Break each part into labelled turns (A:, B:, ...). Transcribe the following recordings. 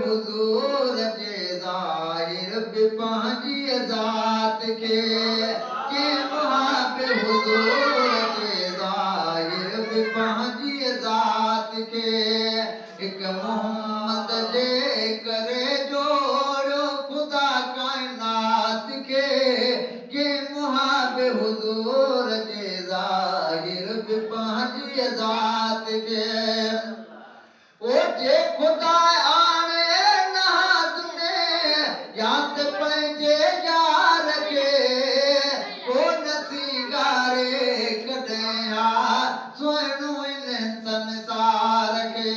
A: हुज़ूर जे ज़ाहिर बि पंहिंजी ज़ात खे के मुहाबे हुज़ूर जे ज़ाहिर बि पंहिंजी ज़ात खे हिक मोहम्मद जे करे जोड़ियो ख़ुदा काइनात खे के मुहाबे हुज़ूर जे ज़ाहिर बि पंहिंजी ज़ात खे ओ जे ख़ुदा आणे नहादुने याद पंहिंजे यार खे कोन सीगारे कॾहिं हा सुहिणो इन संसार खे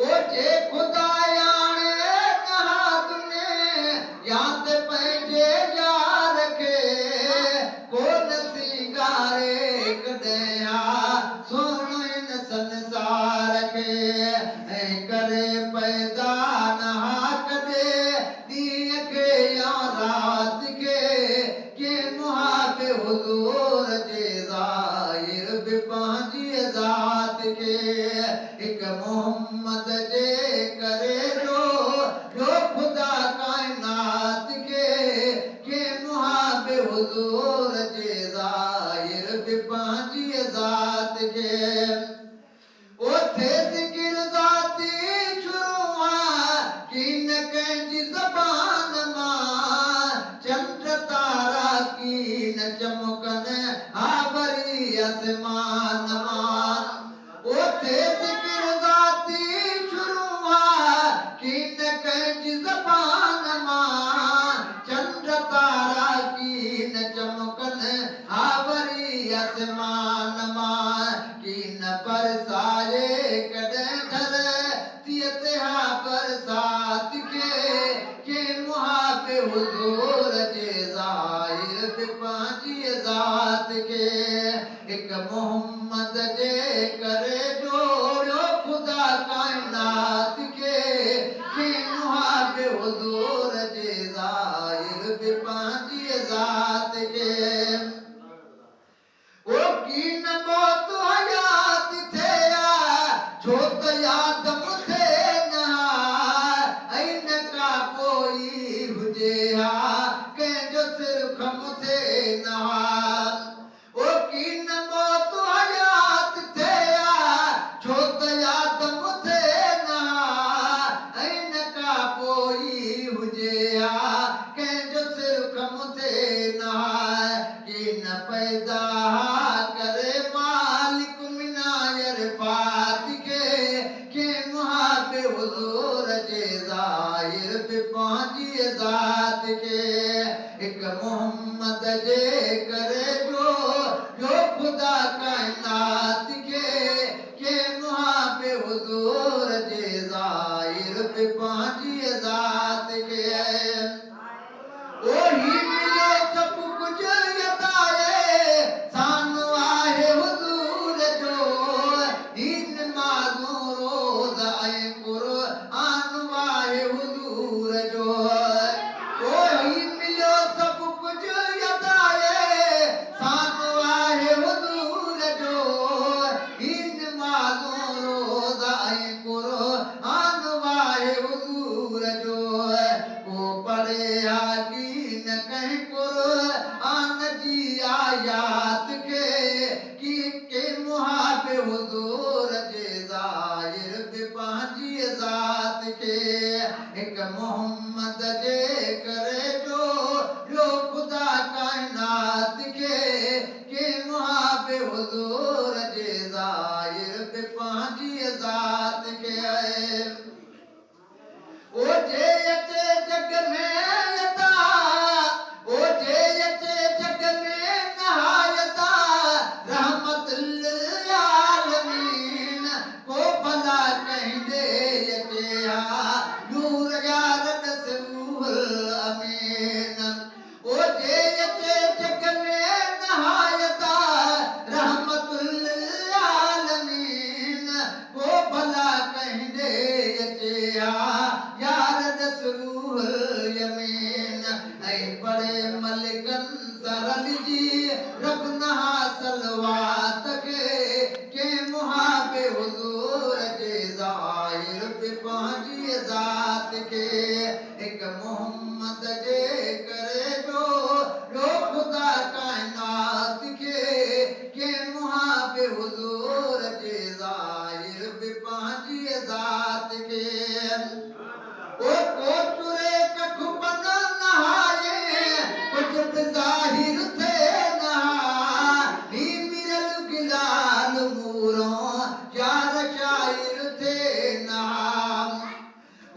A: ओ जे ख़ुदा आणे नहादुने याद पंहिंजे यार खे कोन सीगारे कॾहिं हा सुहिणो इन संसार खे करे पैदा नहा कॾे ॾींहं खे या रात खे के मुहाबे हुज़ूर जे ज़ाहिर बि पंहिंजी ज़ात खे हिक मोहम्मद जे करे जो ख़ुदा काइनात खे के मुहाबे हुज़ूर जे ज़ाहिर बि पंहिंजी ज़ात खे ओथे ज़िक्र ज़ाती शुरू की न कंहिंजी ज़बान मां चंड तारा की न चमकनि हा वरी आसमान मां ओथे ज़िक्र ज़ाती शुरू की न कंहिंजी ज़बान मां चंड तारा की न चमकनि हा वरी आसमान मां की न बरसाए कॾहिं धरतीअ ते हा बरसात खे के मुहाबे हुज़ूर जे ज़ाहिर बि पंहिंजी ज़ात खे हिक मोहम्मद जे करे जोड़ियो ख़ुदा काइनात खे के मुहाबे हुज़ूर जे ज़ाहिर बि पंहिंजी ज़ात खे ओ की न मौत हयात थिया छो त याद मूंखे न ऐं न का कोई हुजे हा कंहिंजो सिर खमथे न ओ की न मौत हयात थिया छो त याद मूंखे न ऐं न का कोई हुजे हा कंहिंजो सिर खमथे न की न पैदा करे मालिक मिनायर फात खे के मुहाबे हुज़ूर जे ज़ाहिर बि पंहिंजी ज़ात खे हिक मोहम्मद जे करे जो ख़ुदा काइनात खे के मुहाबे हुज़ूर जे ज़ाहिर बि पंहिंजी ज़ात खे ओही मिलियो सभु कुझु यताए सानो आहे हुज़ूर जो हिन माज़ूं रोज़ ऐं क़ुरआन आहे हुज़ूर जो ओही मिलियो सभु कुझु यताए सानो आहे हुज़ूर जो हिन माज़ूं रोज़ ऐं क़ुरआन आहे हुज़ूर जो को पढ़े हा की न कंहिं क़ुरआन जी आयात खे की के मुहाबे हुज़ूर जे ज़ाहिर बि पंहिंजी ज़ात खे हिक मोहम्मद जे करे जो ख़ुदा काइनात खे के मुहाबे हुज़ूर जे ज़ाहिर बि पंहिंजी ज़ात खे ओ जे अचे जग में यता ओ जे अचे जग में नहायता रहमतुल आलमीन को भला कहंदे अचे हा नूर यार रसूल अमीन ओ जे अचे जग में नहायता रहमतुल आलमीन को भला कहंदे अचे हा यार रसूल यमीन ऐं पढ़े मलिकन सरल जी रब नहा सलवात खे के मुहाबे हुज़ूर जे ज़ाहिर बि पंहिंजी ज़ात खे हिक मोहम्मद जे करे जो ॿियो ख़ुदा काइनात खे के मुहाबे हुज़ूर जे ज़ाहिर बि पंहिंजी ज़ात खे ओ को तुरे कख पन नहाए कुझु बि ज़ाहिर थे नहा ही मिरल गिलाल मूरों यार शाइर थे नहा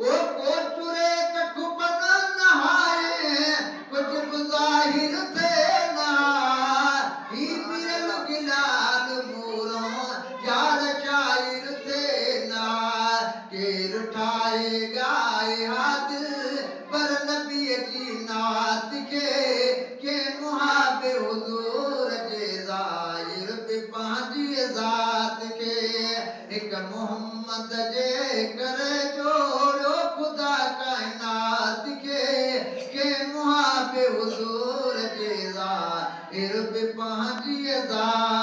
A: ओ को तुरे कख पन नहाए कुझु बि ज़ाहिर थे नहा ही मिरल गिलाल मूरों यार शाइर थे नहा केर ठाहे गाए हादिल पर नबीअ जी नात खे के मुहाबे हुज़ूर जे ज़ाहिर बि पंहिंजी ज़ात खे हिक मोहम्मद जे करे जोड़ियो ख़ुदा काइनात खे के मुहाबे हुज़ूर जे ज़ाहिर बि पंहिंजी ज़ात